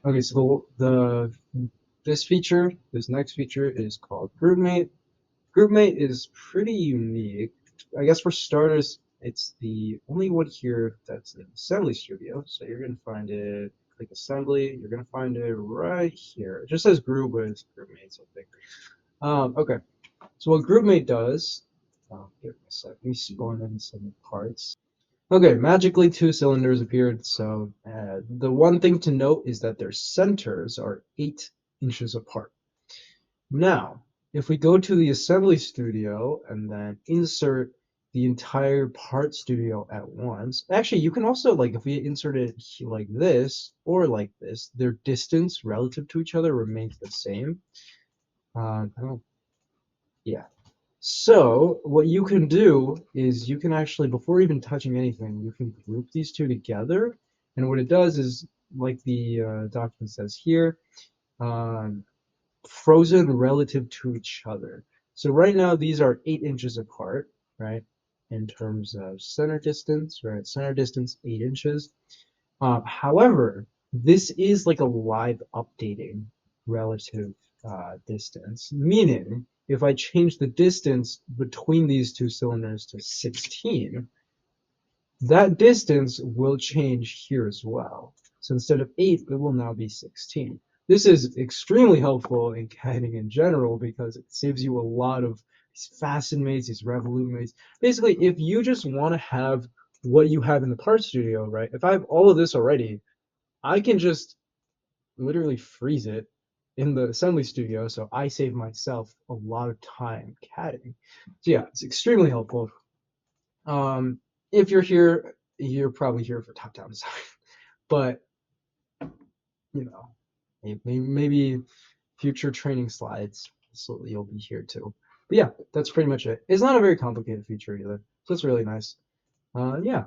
Okay, so this next feature is called GroupMate. GroupMate is pretty unique. I guess for starters, it's the only one here that's in Assembly Studio. So you're gonna find it, click Assembly, you're gonna find it right here. It just says Group, but it's GroupMate, so big. Okay, so what GroupMate does, give me a sec, let me spawn in some parts. Okay, magically two cylinders appeared. So the one thing to note is that their centers are 8 inches apart. Now, if we go to the assembly studio and then insert the entire part studio at once, actually, you can also, like, if we insert it like this or like this, their distance relative to each other remains the same. I don't, yeah. So what you can do is you can actually, before even touching anything, you can group these two together. And what it does is, like the document says here, um, frozen relative to each other. So right now these are 8 inches apart, right? In terms of center distance, right? Center distance 8 inches. However, this is like a live updating relative distance, meaning if I change the distance between these two cylinders to 16, that distance will change here as well. So instead of 8, it will now be 16. This is extremely helpful in CADing in general because it saves you a lot of these fasten mates, these revolute mates. Basically, if you just want to have what you have in the part studio, right? If I have all of this already, I can just literally freeze it in the assembly studio, so I save myself a lot of time CADing. So yeah, it's extremely helpful. Um, if you're here, you're probably here for top-down design, but you know, maybe future training slides, so you'll be here too. But yeah, that's pretty much it. It's not a very complicated feature either, so it's really nice. Yeah.